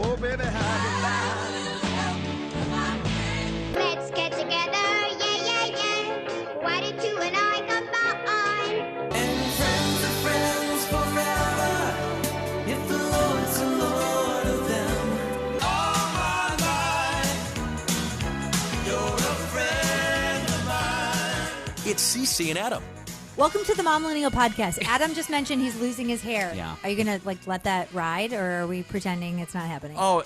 Oh, baby, how you lie. Let's get together, yeah, yeah, yeah. Why did you and I combine? And friends are friends forever, if the Lord's the Lord of them. All my life, you're a friend of mine. It's Cece and Adam. Welcome to the Momlennial podcast. Adam just mentioned he's losing his hair. Yeah. Are you going to let that ride, or are we pretending it's not happening? Oh,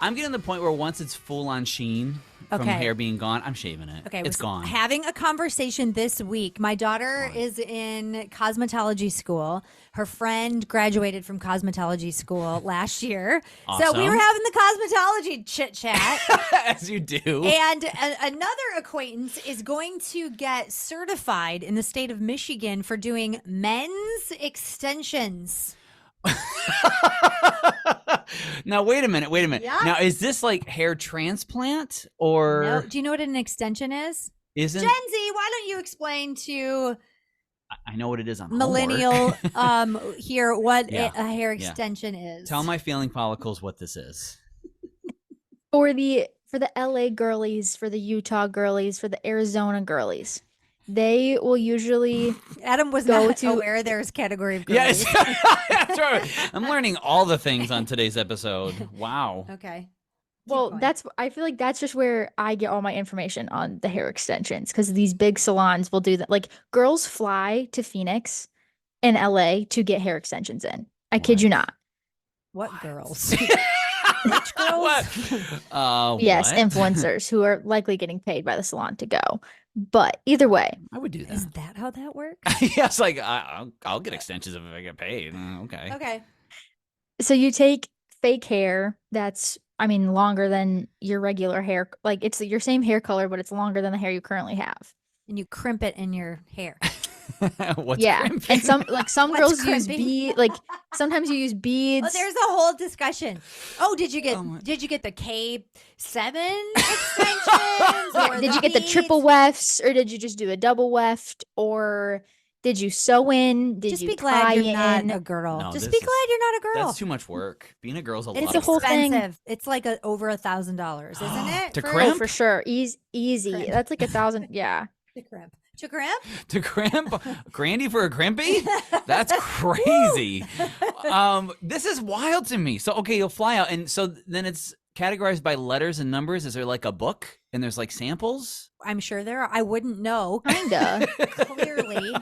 I'm getting to the point where once it's full on sheen from Okay. hair being gone, I'm shaving it. Okay, it's was gone. Having a conversation this week. My daughter is in cosmetology school. Her friend graduated from cosmetology school last year. So we Awesome. were having the cosmetology chit chat. As you do. And another acquaintance is going to get certified in the state of Michigan for doing men's extensions. Now, wait a minute. Yeah. Now, is this like hair transplant or No, do you know what an extension is? isn't? Gen Z, why don't you explain to I know what it is on millennial homework. here what Yeah. a hair Yeah. extension is? Tell my feeling follicles what this is. For the LA girlies, for the Utah girlies, for the Arizona girlies, they will usually Adam was go not to- aware there's category of Yes. girlies. That's right. I'm learning all the things on today's episode. Wow. Okay. well, going. I feel like that's just where I get all my information on the hair extensions, because these big salons will do that. Like, girls fly to Phoenix and LA to get hair extensions in. I kid you not. What girls? Rich girls? What? Yes, what? influencers who are likely getting paid by the salon to go. But either way, I would do that. Is that how that works? Yes, like I'll get extensions if I get paid. Okay. Okay. so you take fake hair that's, I mean, longer than your regular hair. Like, it's your same hair color, but it's longer than the hair you currently have. And you crimp it in your hair. What's Yeah, crimping? and some What's girls use crimping? sometimes you use beads. Oh, there's a whole discussion. Oh, did you get Oh my- the K7 extensions? Or Did you get the triple beads? wefts, or did you just do a double weft, or did you sew in? Did Just you be glad tie you're not in? a girl. No, Just this be is- glad you're not a girl. That's too much work. Being a girl's a It's lot the of whole work. thing. expensive. It's like over $1,000, isn't it? To for- Oh, crimp? for sure, easy. Crimp. That's like 1,000. Yeah. To crimp. To crimp? To crimp? Grandy for a crimpy? That's crazy. This is wild to me. So, okay, you'll fly out. And so then it's categorized by letters and numbers. Is there like a book and there's like samples? I'm sure there are. I wouldn't know. Kinda. Clearly.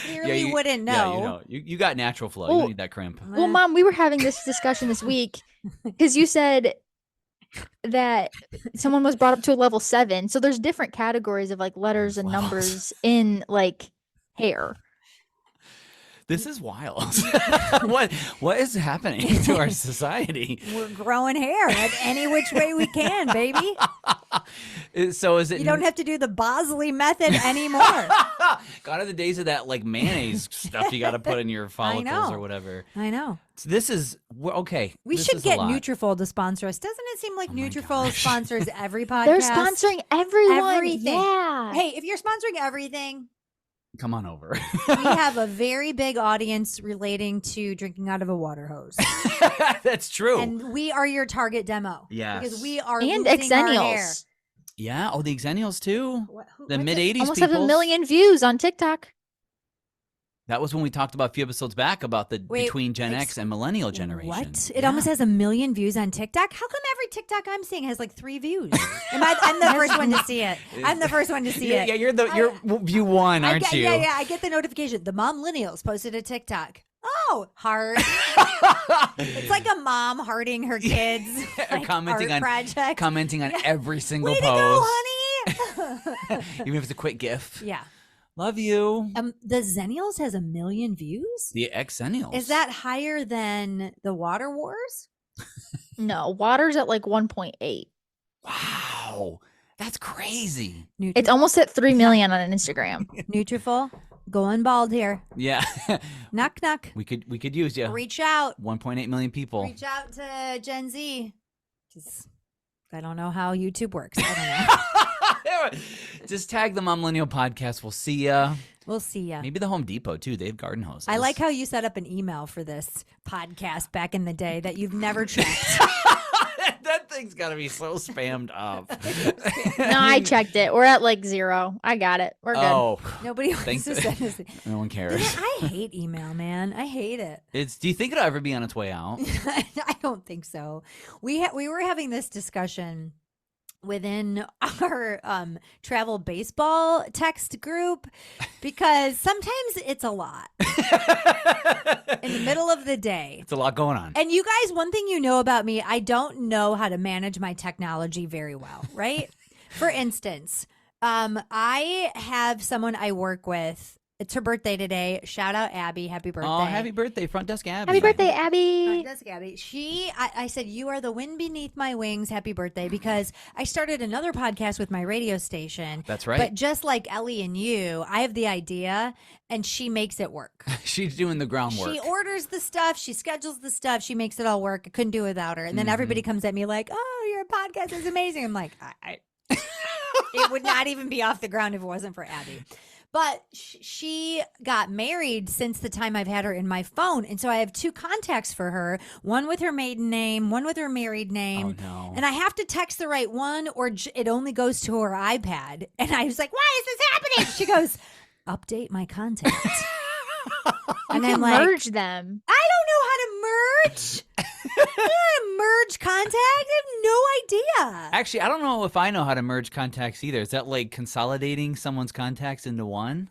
Clearly you- wouldn't Yeah, know. you got natural flow. You Oh. don't need that crimp. Well, Mom, we were having this discussion this week because you said that someone was brought up to a level 7. So there's different categories of like letters and Levels. numbers in like hair. This is wild. What is happening to our society? We're growing hair at any which way we can, baby. So is it? You don't have to do the Bosley method anymore. God, are the days of that like mayonnaise stuff you got to put in your follicles know. or whatever. I know. So this is okay. We this should is a get lot. Nutrafol to sponsor us. Doesn't it seem like Oh my Nutrafol gosh. sponsors every podcast? They're sponsoring everyone. Everything. Yeah. Hey, if you're sponsoring everything, Come on over. we have a very big audience relating to drinking out of a water hose. That's true. And we are your target demo. Yes. Because we are And losing our hair. Exennials. Yeah. Oh, the Exennials too. The mid '80s Almost people. have 1 million views on TikTok. That was when we talked about a few episodes back about the Wait, between Gen X and millennial generation. What? It almost has 1 million views on TikTok. How come every TikTok I'm seeing has like 3 views? I'm the first one to see it. I'm the first one to see Yeah, it. yeah, you're view one, I aren't get, you? Yeah, I get the notification. The Momlennials posted a TikTok. Oh, heart. It's like a mom hearting her kids. Or like, commenting art on project. commenting on every single Way post. to go, honey. Even if it's a quick GIF. Yeah. Love you. The Zennials has 1 million views. The Exennials. Is that higher than the Water Wars? No, water's at like 1.8. Wow. That's crazy. It's almost at 3 million on Instagram. Nutrafol, going bald here. Yeah. Knock knock. we could use you. Reach out. 1.8 million people. Reach out to Gen Z. 'Cause I don't know how YouTube works. I don't know. Just tag the Momlennial podcast. We'll see ya. We'll see ya. Maybe the Home Depot too. They have garden hoses. I like how you set up an email for this podcast back in the day that you've never checked. That thing's got to be so spammed up. No, I checked it. We're at like 0. I got it. We're good. Oh, Nobody wants Thanks. to send us. no one cares. I hate email, man. I hate it. Do you think it'll ever be on its way out? I don't think so. We were having this discussion within our travel baseball text group because sometimes it's a lot in the middle of the day. It's a lot going on. And you guys, one thing you know about me, I don't know how to manage my technology very well, right? For instance, I have someone I work with. It's her birthday today. Shout out Abby. Happy birthday. Oh, happy birthday, Front Desk Abby. Happy birthday, Abby. That's Gabby. I said, you are the wind beneath my wings. Happy birthday. Because I started another podcast with my radio station. That's right. But just like Ellie and you, I have the idea and she makes it work. She's doing the groundwork. She orders the stuff. She schedules the stuff. She makes it all work. I couldn't do it without her. And then everybody comes at me like, oh, your podcast is amazing. I'm like, it would not even be off the ground if it wasn't for Abby. But she got married since the time I've had her in my phone. And so I have 2 contacts for her, one with her maiden name, one with her married name. Oh, no. And I have to text the right one or it only goes to her iPad. And I was like, why is this happening? She goes, update my contacts. And I'm like, Merge them. I don't know how to merge. I don't know how to merge contacts. I have no idea. Actually, I don't know if I know how to merge contacts either. Is that like consolidating someone's contacts into one?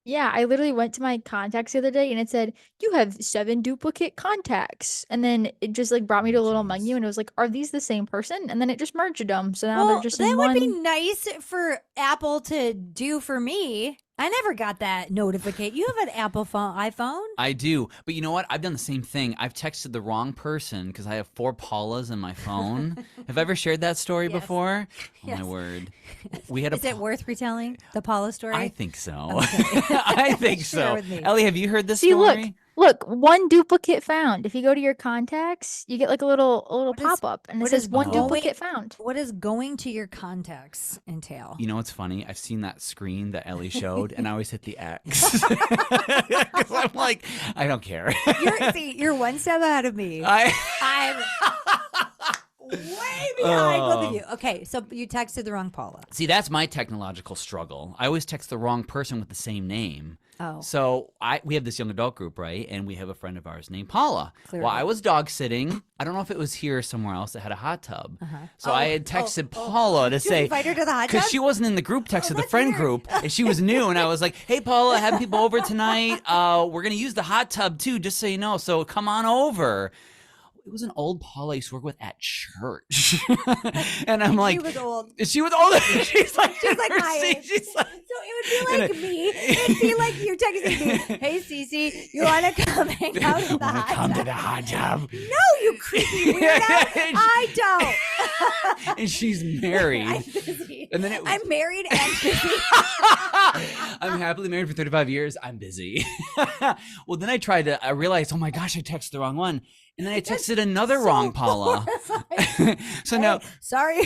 Yeah, I literally went to my contacts the other day and it said, you have 7 duplicate contacts. And then it just like brought me to a little menu and it was like, are these the same person? And then it just merged them. So now they're just that in would one. be nice for Apple to do for me. I never got that notification. You have an Apple iPhone? I do. But you know what? I've done the same thing. I've texted the wrong person because I have 4 Paulas in my phone. Have I ever shared that story Yes. before? Oh, Yes. my word. We had Is it worth retelling, the Paula story? I think so. Okay. I think Share so. with me. Ellie, have you heard this See, story? look, 1 duplicate found. If you go to your contacts, you get like a little What is- pop up and it what says is 1 going- duplicate found. What does going to your contacts entail? You know what's funny? I've seen that screen that Ellie showed, and I always hit the X. 'Cause I'm like, I don't care. You're one step ahead of me. I'm way behind both of you. Okay, so you texted the wrong Paula. See, that's my technological struggle. I always text the wrong person with the same name. Oh. So we have this young adult group, right? And we have a friend of ours named Paula. Clearly. Well, I was dog sitting. I don't know if it was here or somewhere else that had a hot tub. So I had texted Paula to Did you say, invite her to the hot tub? because she wasn't in the group text of the that's friend weird. group, and she was new, and I was like, "Hey, Paula, having people over tonight. We're gonna use the hot tub too, just so you know. So come on over." It was an old Paula I used to work with at church, and I'm like, She was old. she was older. She's like like her my seat. age. She's like, So it would be like me. It'd be like you texting me, "Hey, Cece, you want to come hang out in the "Wanna hot come tub?" to the hot tub?" No, you creepy weirdo. I don't. And she's married. I'm busy. And then I'm married and busy. I'm happily married for 35 years. I'm busy. Well, then I realized, oh my gosh, I texted the wrong one. And then I texted another wrong Paula. So now, Sorry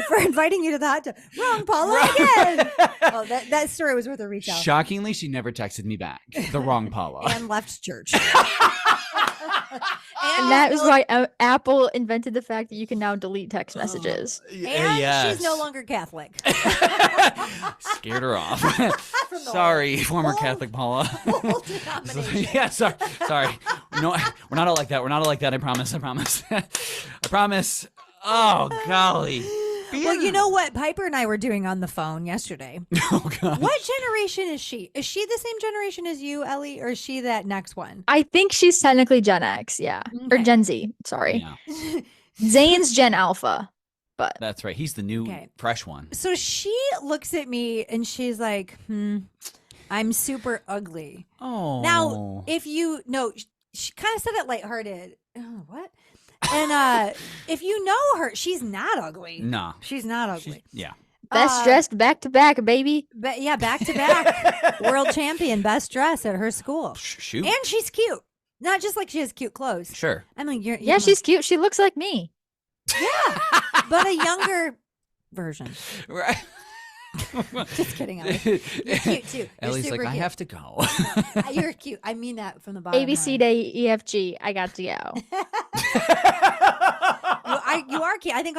for inviting you to the hot tub. Wrong Paula again. Oh, that story was worth a reach out. shockingly, she never texted me back. The wrong Paula. And left church. And that is why Apple invented the fact that you can now delete text messages. And Yes. she's no longer Catholic. Scared her off. From the Sorry, former whole- Catholic Paula. whole denomination. Yeah, sorry. No, we're not all like that. We're not all like that. I promise. I promise. Oh, golly. Well, you know what Piper and I were doing on the phone yesterday? Oh, God. What generation is she? Is she the same generation as you, Ellie, or is she that next one? I think she's technically Gen X, yeah. Or Okay. Gen Z, sorry. Yeah, Zane's Gen Alpha, but that's right. He's the new, Okay. fresh one. So she looks at me and she's like, I'm super ugly. Oh. Now, if you know, she kind of said it lighthearted. Oh, what? And if you know her, she's not ugly. Nah. She's not ugly. Yeah. best dressed back to back, baby. But yeah, back to back, world champion, best dress at her school, Shoot. and she's cute. Not just like she has cute clothes. Sure. I mean, Yeah, she's cute. She looks like me. but a younger version. Right. Just kidding, Ellie. You're cute too. You're Ellie's super like, I cute. have to go. You're cute. I mean that from the bottom. ABC line. Day EFG. I got to go. You are cute. I think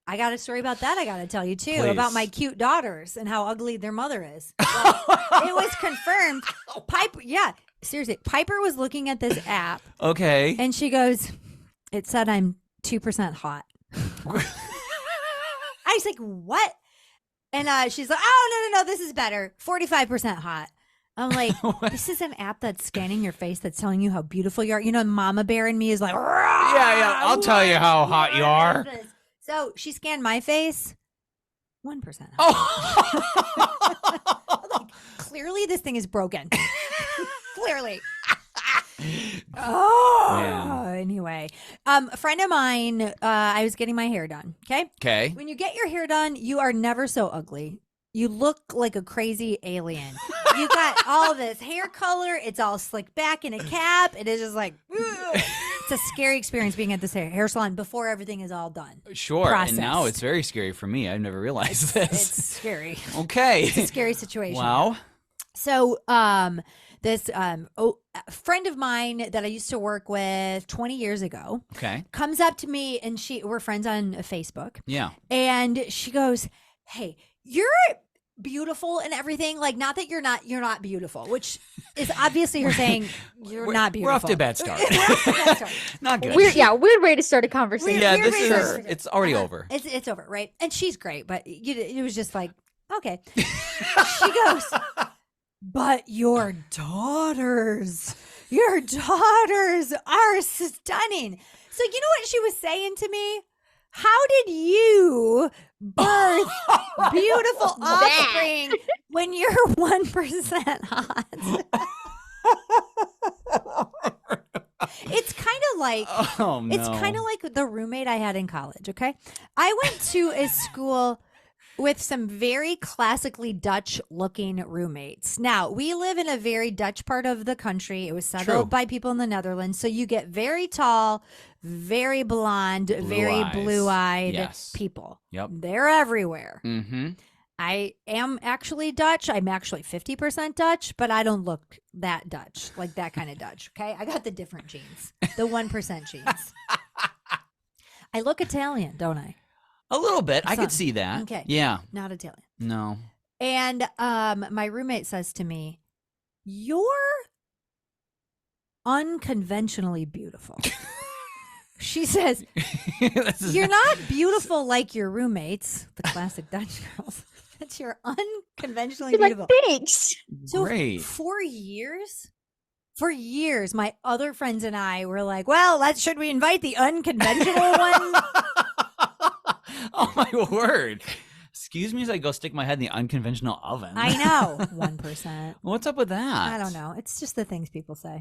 I got a story about that I got to tell you too, Please. about my cute daughters and how ugly their mother is. Well, it was confirmed. Piper, yeah, seriously. Piper was looking at this app Okay. and she goes, it said I'm 2% hot. I was like, what? And she's like, oh, no, this is better. 45% hot. I'm like, this is an app that's scanning your face that's telling you how beautiful you are. You know, Mama Bear in me is like, Yeah. I'll tell you how hot you are. So she scanned my face, 1% hot. Oh. Like, clearly this thing is broken. Clearly. Oh, Man. anyway, a friend of mine, I was getting my hair done. Okay. When you get your hair done, you are never so ugly. You look like a crazy alien. You got all this hair color. It's all slicked back in a cap. It is just like, ugh. It's a scary experience being at this hair salon before everything is all done. Sure. And now Processed. it's very scary for me. I've never realized this. It's scary. Okay. It's a scary situation. Wow. So, this a friend of mine that I used to work with 20 years ago Okay. comes up to me and we're friends on Facebook. Yeah. And she goes, "Hey, you're beautiful and everything. Like, not that you're not beautiful, which is obviously her saying you're not beautiful. We're off to a bad start. We're off to a bad start. Not good. Weird way to start a conversation. Yeah, weird this way to is, start. it's already over. It's over, right? And she's great, but it was just like, okay. She goes, but your daughters are stunning. So you know what she was saying to me? How did you birth beautiful offspring when you're 1% hot? It's kind of like Oh, no. it's kind of like the roommate I had in college, okay? I went to a school with some very classically Dutch looking roommates. Now, we live in a very Dutch part of the country. It was settled True. by people in the Netherlands. So you get very tall, very blonde, very eyes. blue-eyed Yes. people. Yep. They're everywhere. Mm-hmm. I am actually Dutch. I'm actually 50% Dutch, but I don't look that Dutch, like that kind of Dutch, okay? I got the different genes, the 1% genes. I look Italian, don't I? A little bit. I Some. could see that. Okay. Yeah. Not Italian. No. And my roommate says to me, "You're unconventionally beautiful." She says, This is "You're not beautiful like your roommates, the classic Dutch girls, but you're unconventionally You're like, beautiful." thanks. So great. for years, my other friends and I were like, "Well, should we invite the unconventional one?" Oh, my word. Excuse me as I go stick my head in the unconventional oven. I know, 1%. What's up with that? I don't know. It's just the things people say.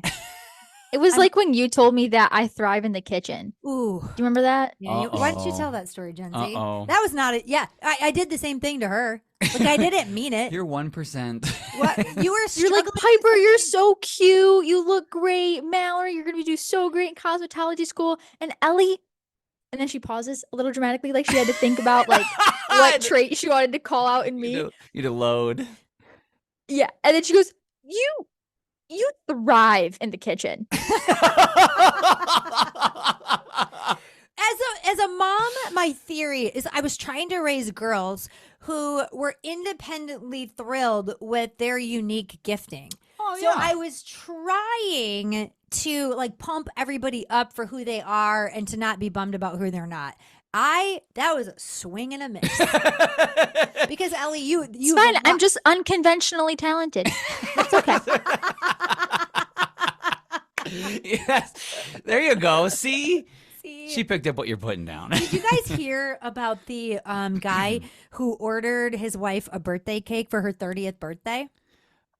It was like when you told me that I thrive in the kitchen. Ooh. Do you remember that? Yeah, why don't you Uh-oh. tell that story, Gen Z? Uh-oh. That was not it. Yeah, I did the same thing to her. Like, I didn't mean it. You're 1%. What? You were You're like, struggling Piper, with you're something? so cute. You look great. Mallory, you're going to do so great in cosmetology school. And Ellie, and then she pauses a little dramatically, like she had to think about like what trait she wanted to call out in me. You need to load. Yeah. And then she goes, you thrive in the kitchen. As a mom, my theory is I was trying to raise girls who were independently thrilled with their unique gifting. Oh, So I was trying to like pump everybody up for who they are and to not be bummed about who they're not. That was a swing and a miss. Because Ellie, you It's fine. I'm just unconventionally talented. It's okay. Yes. There you go. See? See? She picked up what you're putting down. Did you guys hear about the guy who ordered his wife a birthday cake for her 30th birthday?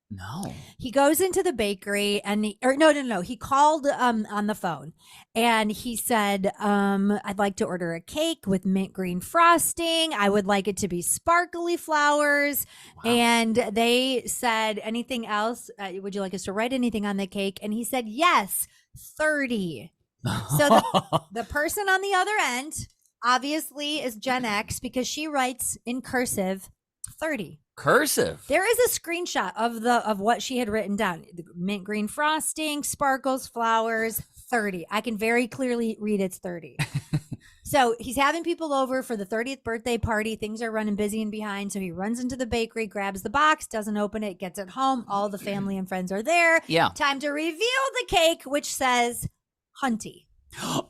No. He goes into the bakery and no. He called on the phone and he said, I'd like to order a cake with mint green frosting. I would like it to be sparkly flowers. Wow. And they said, anything else? Would you like us to write anything on the cake? And he said, yes, 30. So the person on the other end obviously is Gen X because she writes in cursive 30. Cursive. There is a screenshot of what she had written down. The mint green frosting, sparkles, flowers, 30. I can very clearly read it's 30. So he's having people over for the 30th birthday party. Things are running busy and behind. So he runs into the bakery, grabs the box, doesn't open it, gets it home. All the family and friends are there. Yeah. Time to reveal the cake, which says Hunty. Oh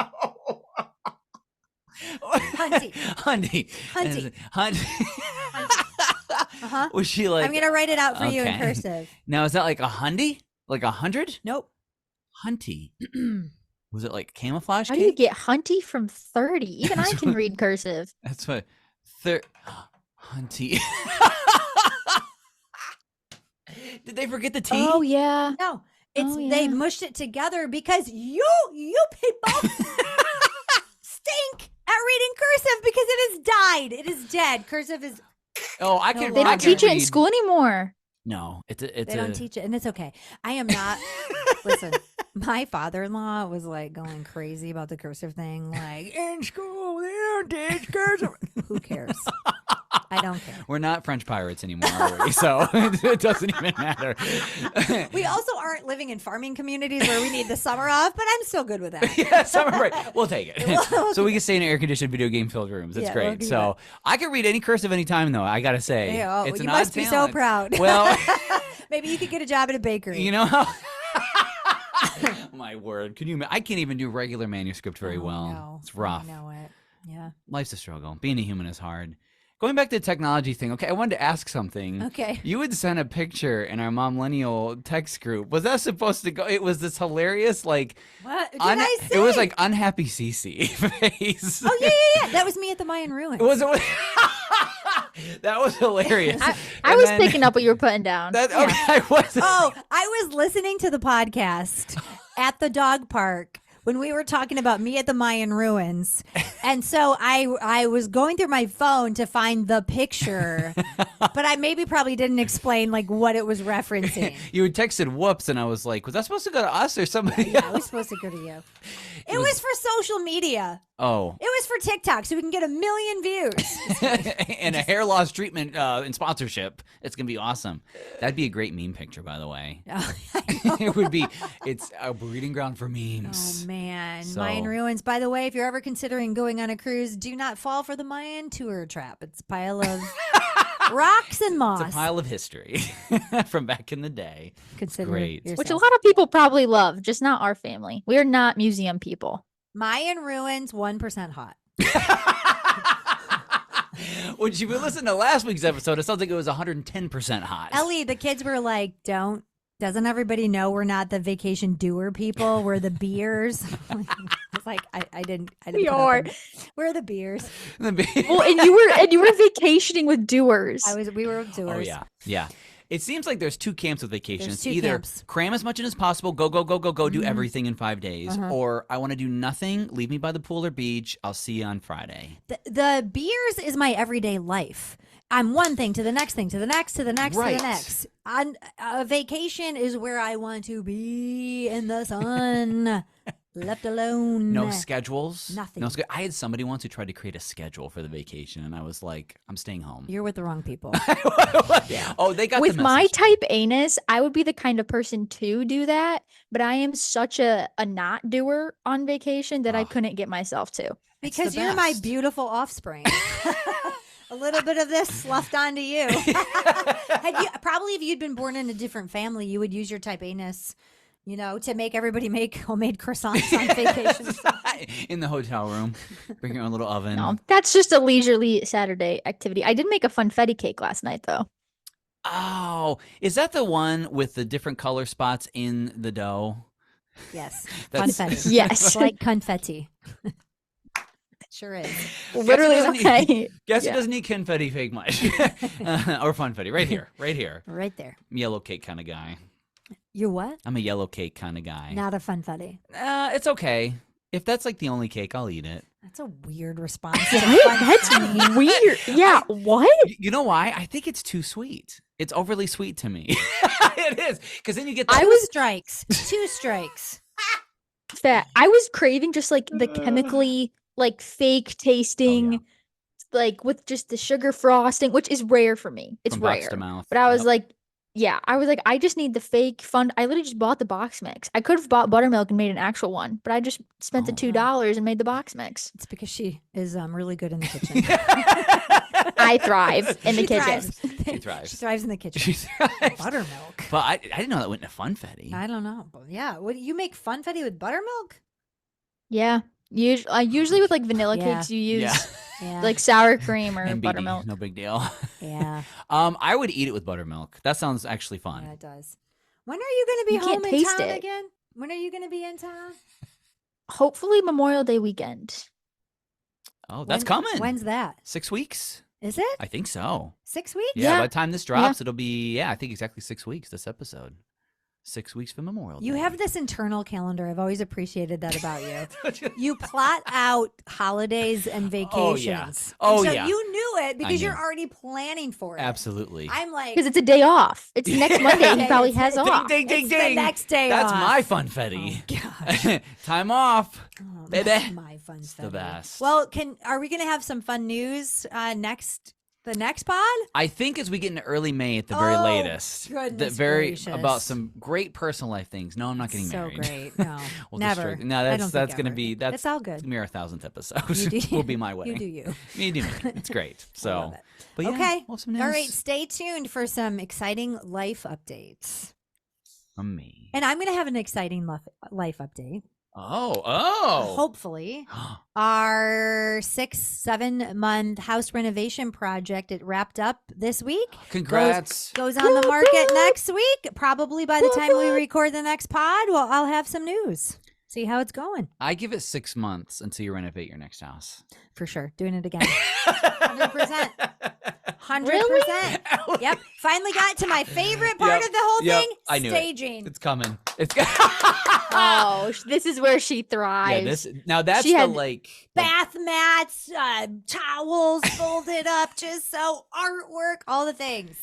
no. Hunty. Hunty. Hunty. Uh-huh. Was she like? I'm going to write it out for you in Okay. cursive. Now is that like a hundy? Like 100? Nope. Hunty. Was it like camouflage How do you cake? get Hunty from 30? Even I can read cursive. That's what. Hunty. Did they forget the T? Oh yeah. No. It's Oh, they yeah. mushed it together because you people stink at reading cursive because it has died. It is dead. Cursive is Oh, I No, can. They I don't can teach it in read. school anymore. No, it's they don't teach it, and it's okay. I am not. Listen, my father-in-law was like going crazy about the cursive thing. Like in school, they don't teach cursive. Who cares? I don't care. We're not French pirates anymore, are we? So it doesn't even matter. We also aren't living in farming communities where we need the summer off, but I'm still good with that. Yeah, summer break. We'll take it. We'll So we can stay in air-conditioned, video-game-filled rooms. That's Yeah, we'll great. do So I can read any cursive anytime, though. I gotta say, Yeah, it's you an must odd be so talent. proud. Well, Maybe you could get a job at a bakery. you know how. My word, can you? I can't even do regular manuscript very Oh, well. no. It's rough. I know it. Yeah. Life's a struggle. Being a human is hard. Going back to the technology thing. Okay, I wanted to ask something. Okay. You had sent a picture in our Momlennial text group. Was that supposed to go? It was this hilarious, like, What did I say? it was like unhappy Cece face. Oh yeah. That was me at the Mayan ruins. Was it? That was hilarious. I And was then- picking up what you were putting down. That, okay, I wasn't. Oh, I was listening to the podcast at the dog park when we were talking about me at the Mayan ruins. And so I was going through my phone to find the picture, but I probably didn't explain like what it was referencing. You had texted whoops, and I was like, was that supposed to go to us or somebody Yeah, it else? was supposed to go to you. It was for social media. Oh. It was for TikTok, so we can get 1 million views. And a hair loss treatment in sponsorship. It's going to be awesome. That'd be a great meme picture, by the way. It would be. It's a breeding ground for memes. Oh man, So- Mayan ruins. By the way, if you're ever considering going on a cruise, do not fall for the Mayan tour trap. It's a pile of rocks and moss. It's a pile of history from back in the day. Consider great. yourself. Which a lot of people probably love, just not our family. We're not museum people. Mayan ruins, 1% hot. When you listened to last week's episode, it sounds like it was 110% hot. Ellie, the kids were like, doesn't everybody know we're not the vacation doer people? We're the beers. It's like I didn't We put up are. with- We're the beers. Well, and you were vacationing with doers. We were doers. Oh yeah, yeah. It seems like there's two camps with vacations. There's two Either camps. cram as much in as possible, go, do everything in 5 days, or I want to do nothing, leave me by the pool or beach. I'll see you on Friday. The beers is my everyday life. I'm one thing to the next thing to the next to the next to Right. the next. On a vacation is where I want to be in the sun, left alone. No schedules. Nothing. No I had somebody once who tried to create a schedule for the vacation, and I was like, I'm staying home. You're with the wrong people. Oh, they got With the my message. type anus, I would be the kind of person to do that, but I am such a not doer on vacation that I Oh. couldn't get myself to. Because the you're my best. beautiful offspring. A little bit of this sloughed onto you. Probably if you'd been born in a different family, you would use your type anus, to make everybody make homemade croissants on vacation. In the hotel room. Bring your own little oven. No, that's just a leisurely Saturday activity. I did make a funfetti cake last night, though. Oh, is that the one with the different color spots in the dough? Yes. That's- Confetti. Yes. It's like confetti. It sure is. Literally, doesn't okay. Guess Yeah. who doesn't eat confetti fake much? Or funfetti. Right here. Right here. Right there. Yellow cake kind of guy. You're what? I'm a yellow cake kind of guy. Not a funfetti. It's okay. If that's like the only cake, I'll eat it. That's a weird response. to What? funfetti. That's weird. Yeah, what? You know why? I think it's too sweet. It's overly sweet to me. It is. Because then you get I Two was- strikes. 2 strikes. That I was craving just like the chemically like fake tasting like with just the sugar frosting, which is rare for me. It's From box rare. to mouth. But I was Yep. like, yeah, I was like, I just need the fake fun. I literally just bought the box mix. I could have bought buttermilk and made an actual one, but I just spent the Oh. $2 and made the box mix. It's because she is really good in the kitchen. I thrive in the She kitchen. thrives. She thrives. She thrives in the kitchen. She thrives. Buttermilk. But I didn't know that went into funfetti. I don't know. But yeah. What you make funfetti with buttermilk? Yeah. Usually with like vanilla Yeah. cakes, you use Yeah. Yeah. like sour cream or NBD, buttermilk. no big deal. yeah. I would eat it with buttermilk. That sounds actually fun. Yeah, it does. When are you going to be You can't home in taste town it. again? When are you going to be in town? Hopefully Memorial Day weekend. Oh, that's When- coming. When's that? 6 weeks? Is it I think so. 6 weeks? Yeah, Yeah. by the time this drops, it'll be, I think exactly 6 weeks, this episode. 6 weeks from Memorial Day. You have this internal calendar. I've always appreciated that about you. You plot out holidays and Oh, vacations. yeah. And Oh, so yeah. you knew it because you're knew. already planning for it. Absolutely. I'm like, Because it's a day off. It's next Monday. He probably has Ding, off. Ding, ding, it's ding. the next day That's off. my funfetti. Oh, gosh. Time off. Oh, Baby. that's my fun It's the stuff. best. Well, are we going to have some fun news the next pod? I think as we get into early May at the very Oh, latest. goodness About gracious. some great personal life things. No, I'm not getting So married. great. No, We'll never. destroy- No, I that's don't that's think gonna ever. be that's It's all good. It's gonna be our 1,000th episode. You do- will be my way. You do you. Me do me. It's great. I So love it. but yeah, Okay. we'll have some All news right. Stay tuned for some exciting life updates. from me. And I'm going to have an exciting life update. Oh. Hopefully, our 6-7 month house renovation project, it wrapped up this week. Congrats. Goes on the market next week. Probably by the time we record the next pod, well, I'll have some news. See how it's going. I give it 6 months until you renovate your next house. For sure. Doing it again. 100%. 100%. Yep. Finally got to my favorite part Yep. of the whole Yep. thing. I knew it. Staging. It's coming. It's Oh, this is where she thrives. yeah. This now that's She the had like Bath mats, towels folded up, just so artwork, all the things.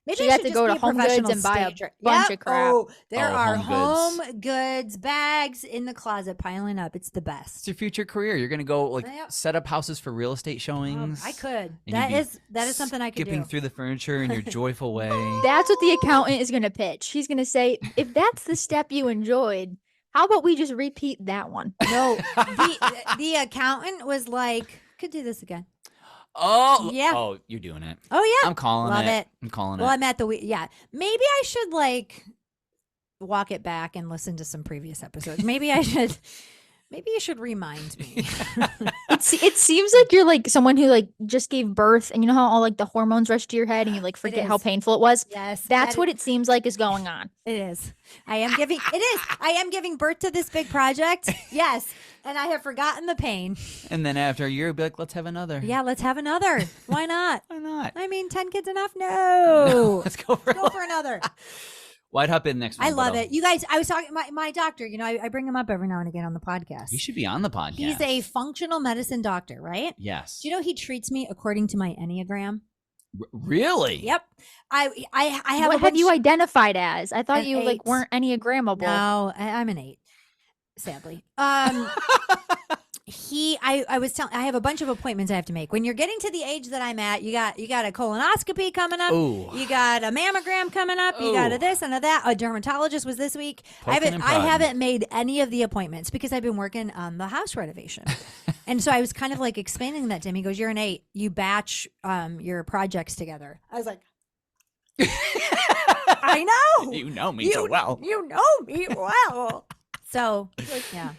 Maybe She I had should to just go be to a Home Goods professional and buy a stager. bunch Yep. of crap. Oh, there Oh, are Home home goods bags in the closet piling up. It's the best. it's your future career. You're gonna go like Yep. set up houses for real estate showings. I could. and That you'd be is something I could skipping do. through the furniture in your joyful way. That's what the accountant is going to pitch. He's going to say, if that's the step you enjoyed, how about we just repeat that one? No, the accountant was like, could do this again. Oh, Yeah. Oh, you're doing it. Oh yeah. I'm calling Love it. I'm calling Well, it. I'm at the yeah. Maybe I should like walk it back and listen to some previous episodes. Maybe I should. Maybe you should remind me. It seems like you're like someone who like just gave birth and you know how all like the hormones rush to your head and you like forget how is. painful it was? Yes, That's what it seems like is going on. it is. I am giving. It is. I am giving birth to this big project. Yes, and I have forgotten the pain. And then after a year, you'll be like, let's have another. Yeah, let's have another. Why not? Why not? I mean, 10 kids enough? No. Let's go for Go for another. White Hop in next one. I love but, it. You guys, I was talking my doctor, you know, I bring him up every now and again on the podcast. He should be on the podcast. He's a functional medicine doctor, right? Yes. Do you know he treats me according to my Enneagram? Really? Yep. I have What a have bunch, you identified as? I thought An you like 8. weren't Enneagrammable. No, I'm an 8. Sadly. I was telling I have a bunch of appointments I have to make. When you're getting to the age that I'm at, you got a colonoscopy coming up. Ooh. You got a mammogram coming up. You got a Ooh. this and a that. A dermatologist was this week. Poking and I prodding. haven't made any of the appointments because I've been working on the house renovation. And so I was kind of like explaining that to him. He goes, "You're an 8. You batch your projects together." I was like, I know. You know me so well. You know me well. So yeah,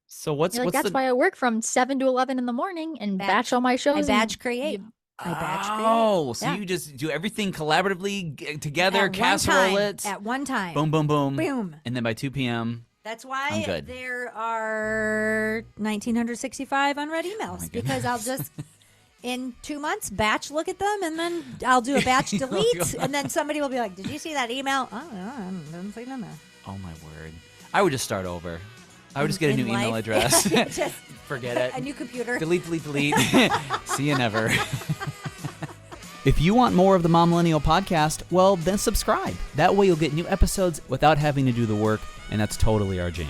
So what's You're like, what's that's the why I work from 7 to 11 in the morning and Batch- batch all my shows. I and batch create. you- I batch create. Oh, so Yeah. you just do everything collaboratively together, At one casserole time. it, At one time. boom, boom, boom, Boom. and then by 2 p.m. That's I'm why good. there are 1,965 unread emails Oh my because I'll just in 2 months batch look at them and then I'll do a batch delete and then somebody will be like, "Did you see that email?" Oh, no, I didn't see them there. Oh my word! I would just start over. I would just get a In new email life. address. Just Forget it. a new computer. Delete, delete, delete. See you never. If you want more of the Momlennial podcast, well, then subscribe. That way you'll get new episodes without having to do the work, and that's totally our jam.